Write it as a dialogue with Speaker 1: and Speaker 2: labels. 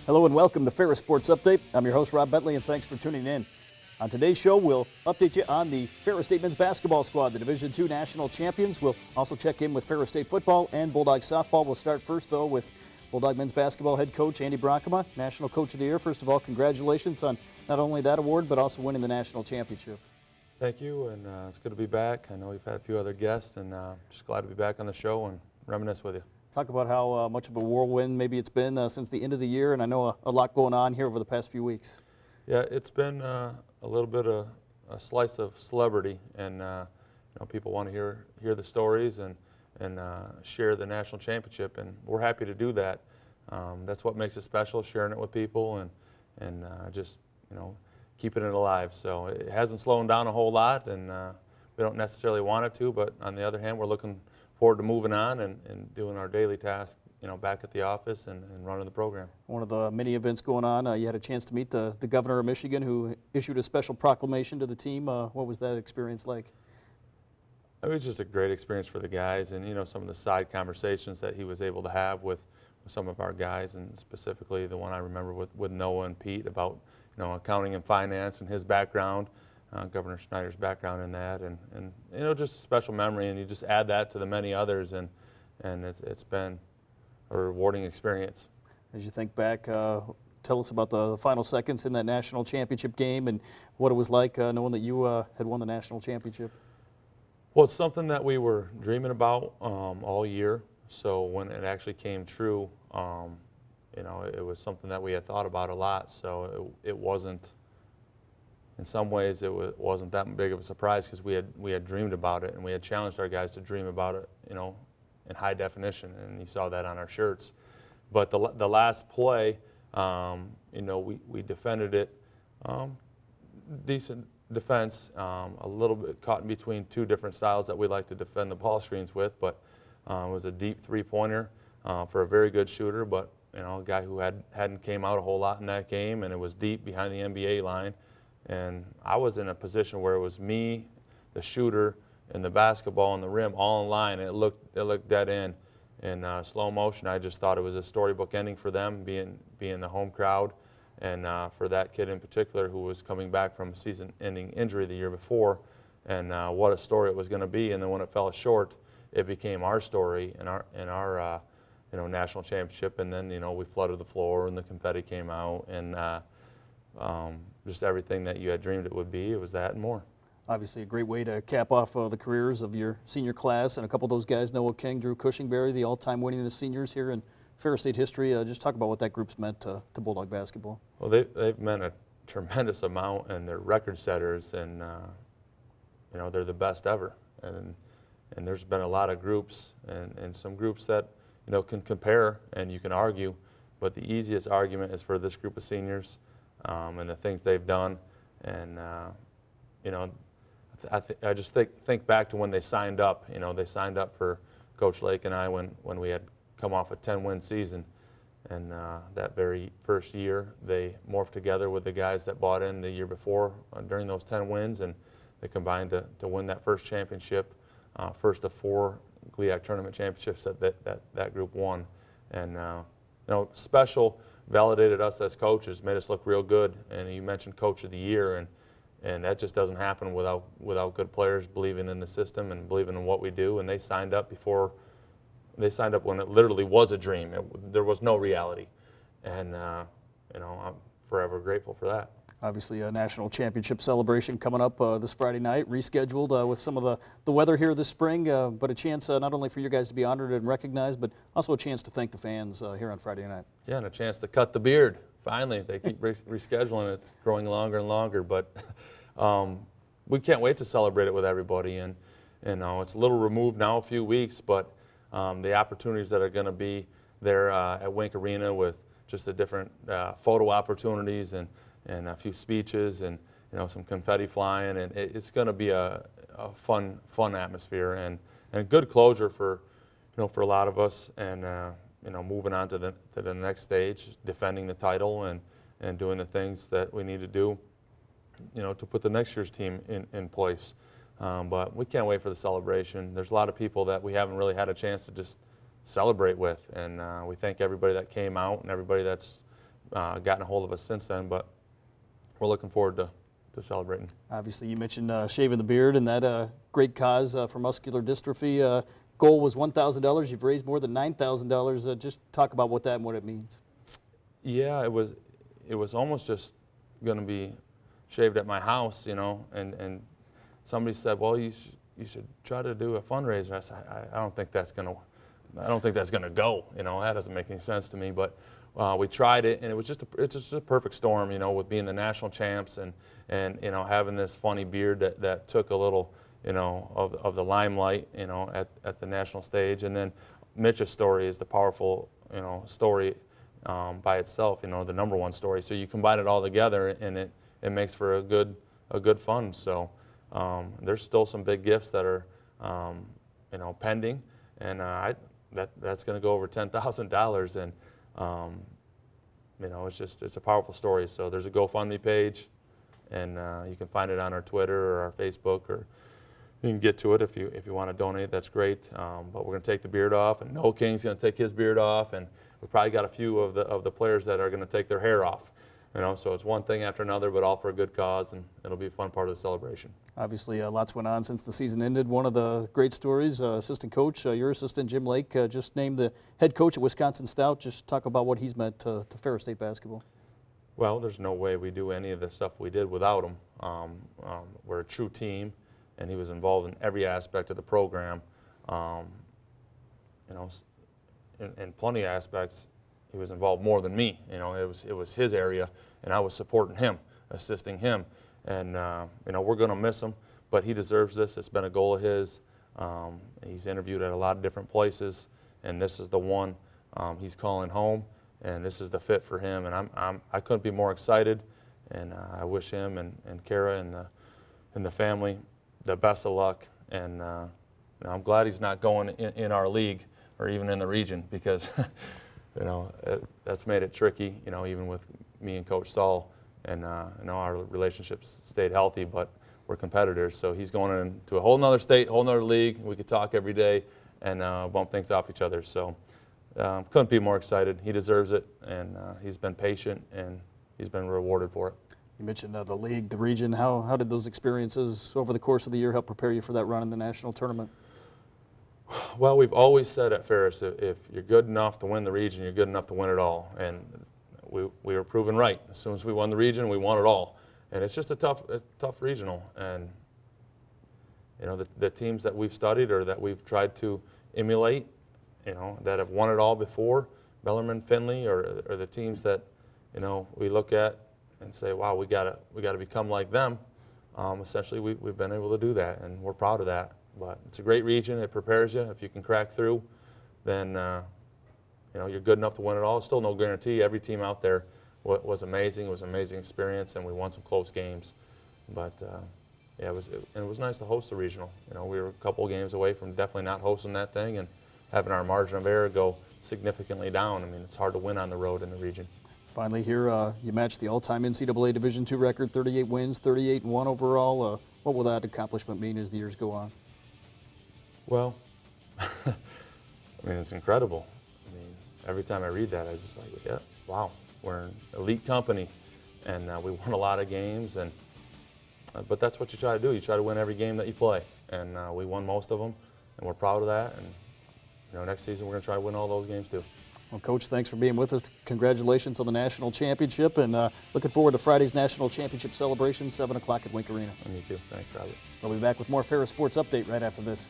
Speaker 1: Hello and welcome to Ferris Sports Update. I'm your host, Rob Bentley, and thanks for tuning in. On today's show, we'll update you on the Ferris State men's basketball squad, the Division II national champions. We'll also check in with Ferris State football and Bulldog softball. We'll start first, though, with Bulldog men's basketball head coach Andy Bronkema, National Coach of the Year. First of all, congratulations on not only that award, but also winning the national championship.
Speaker 2: Thank you, and it's good to be back. I know we've had a few other guests, and just glad to be back on the show and reminisce with you.
Speaker 1: Talk about how much of a whirlwind maybe it's been since the end of the year, and I know a lot going on here over the past few weeks.
Speaker 2: Yeah, it's been a little bit of a slice of celebrity, and people want to hear the stories and share the national championship, and we're happy to do that. That's what makes it special, sharing it with people and just keeping it alive. So it hasn't slowed down a whole lot, and we don't necessarily want it to, but on the other hand, we're looking forward to moving on and doing our daily task, back at the office and running the program. One
Speaker 1: of the many events going on, you had a chance to meet the governor of Michigan, who issued a special proclamation to the team. What was that experience like?
Speaker 2: It was just a great experience for the guys, and some of the side conversations that he was able to have with some of our guys, and specifically the one I remember with Noah and Pete about accounting and finance and his background. Governor Snyder's background in that, and just a special memory, and you just add that to the many others, and it's been a rewarding experience.
Speaker 1: As you think back, tell us about the final seconds in that national championship game and what it was like knowing that you had won the national championship.
Speaker 2: Well, it's something that we were dreaming about all year, so when it actually came true, it was something that we had thought about a lot, so it wasn't. In some ways, it wasn't that big of a surprise because we had dreamed about it, and we had challenged our guys to dream about it, in high definition, and you saw that on our shirts. But the last play, we defended it, decent defense, a little bit caught in between two different styles that we like to defend the ball screens with, but it was a deep three-pointer for a very good shooter, but a guy who hadn't came out a whole lot in that game, and it was deep behind the NBA line. And I was in a position where it was me, the shooter, and the basketball and the rim all in line, and it looked dead in. In slow motion, I just thought it was a storybook ending for them, being the home crowd, and for that kid in particular who was coming back from a season-ending injury the year before, and what a story it was going to be. And then when it fell short, it became our story and our national championship. And then we flooded the floor, and the confetti came out, and just everything that you had dreamed it would be. It was that and more.
Speaker 1: Obviously a great way to cap off the careers of your senior class, and a couple of those guys, Noah King, Drew Cushingberry, the all-time winningest seniors here in Ferris State history. Just talk about what that group's meant to Bulldog basketball.
Speaker 2: Well, they've meant a tremendous amount, and they're record setters, and they're the best ever. And there's been a lot of groups, and some groups that can compare and you can argue, but the easiest argument is for this group of seniors. And the things they've done, and I just think back to when they signed up. They signed up for Coach Lake and I when we had come off a 10-win season, and that very first year they morphed together with the guys that bought in the year before during those 10 wins, and they combined to win that first championship, first of 4 GLIAC tournament championships that group won, and special. Validated us as coaches, made us look real good. And you mentioned Coach of the Year, and that just doesn't happen without good players believing in the system and believing in what we do. And they signed up when it literally was a dream. There was no reality, and I'm forever grateful for that.
Speaker 1: Obviously, a national championship celebration coming up this Friday night, rescheduled with some of the weather here this spring, but a chance not only for you guys to be honored and recognized, but also a chance to thank the fans here on Friday night.
Speaker 2: Yeah, and a chance to cut the beard. Finally, they keep rescheduling. It's growing longer and longer, but we can't wait to celebrate it with everybody. And it's a little removed now, a few weeks, but the opportunities that are going to be there at Wink Arena with just the different photo opportunities and a few speeches and some confetti flying, and it's going to be a fun atmosphere and good closure for a lot of us, and moving on to the next stage, defending the title and doing the things that we need to do to put the next year's team in place. But we can't wait for the celebration. There's a lot of people that we haven't really had a chance to just celebrate with, and we thank everybody that came out and everybody that's gotten a hold of us since then, but we're looking forward to celebrating.
Speaker 1: Obviously, you mentioned shaving the beard and that great cause for muscular dystrophy. Goal was $1,000. You've raised more than $9,000. Just talk about what that and what it means.
Speaker 2: Yeah, it was almost just going to be shaved at my house, you know, and somebody said, well, you should try to do a fundraiser. I said, I don't think that's going to go, you know, that doesn't make any sense to me, but we tried it, and it's just a perfect storm, you know, with being the national champs and you know, having this funny beard that took a little, you know, of the limelight, you know, at the national stage. And then Mitch's story is the powerful, you know, story by itself, you know, the #1 story. So you combine it all together, and it makes for a good fund. So there's still some big gifts that are, you know, pending, and that's going to go over $10,000, and you know, it's a powerful story. So there's a GoFundMe page, and you can find it on our Twitter or our Facebook, or you can get to it if you want to donate. That's great. But we're going to take the beard off, and Noah King's going to take his beard off, and we've probably got a few of the players that are going to take their hair off. You know, so it's one thing after another, but all for a good cause, and it'll be a fun part of the celebration.
Speaker 1: Obviously, lots went on since the season ended. One of the great stories, assistant coach, your assistant Jim Lake, just named the head coach at Wisconsin Stout. Just talk about what he's meant to Ferris State basketball.
Speaker 2: Well, there's no way we do any of the stuff we did without him. We're a true team, and he was involved in every aspect of the program. You know, in plenty of aspects, he was involved more than me. You know, it was his area, and I was supporting him, assisting him. And you know, we're going to miss him, but he deserves this. It's been a goal of his. He's interviewed at a lot of different places, and this is the one he's calling home, and this is the fit for him. And I couldn't be more excited, and I wish him and Kara and the family the best of luck. And you know, I'm glad he's not going in our league or even in the region, because you know, that's made it tricky, you know, even with me and Coach Saul. And you know, our relationships stayed healthy, but we're competitors. So he's going into a whole nother state, whole nother league. We could talk every day and bump things off each other. So couldn't be more excited. He deserves it, and he's been patient, and he's been rewarded for it.
Speaker 1: You mentioned the league, the region. How did those experiences over the course of the year help prepare you for that run in the national tournament?
Speaker 2: Well, we've always said at Ferris, if you're good enough to win the region, you're good enough to win it all. And we were proven right. As soon as we won the region, we won it all. And it's just a tough regional. And you know, the teams that we've studied or that we've tried to emulate, you know, that have won it all before, Bellarmine, Findlay, or the teams that, you know, we look at and say, wow, we gotta become like them. Essentially, we've been able to do that, and we're proud of that. But it's a great region. It prepares you. If you can crack through, then you know, you're good enough to win it all. It's still no guarantee. Every team out there was amazing. It was an amazing experience, and we won some close games. But yeah, it was nice to host the regional. You know, we were a couple games away from definitely not hosting that thing and having our margin of error go significantly down. I mean, it's hard to win on the road in the region.
Speaker 1: Finally, here you matched the all-time NCAA Division II record, 38 wins, 38-1 overall. What will that accomplishment mean as the years go on?
Speaker 2: Well, I mean, it's incredible. I mean, every time I read that, I was just like, yeah, wow, we're an elite company, and we won a lot of games. And but that's what you try to do. You try to win every game that you play, and we won most of them, and we're proud of that. And you know, next season we're going to try to win all those games too.
Speaker 1: Well, Coach, thanks for being with us. Congratulations on the national championship, and looking forward to Friday's national championship celebration, 7 o'clock at Wink Arena.
Speaker 2: And you too. Thanks, Robert.
Speaker 1: We'll be back with more Ferris Sports Update right after this.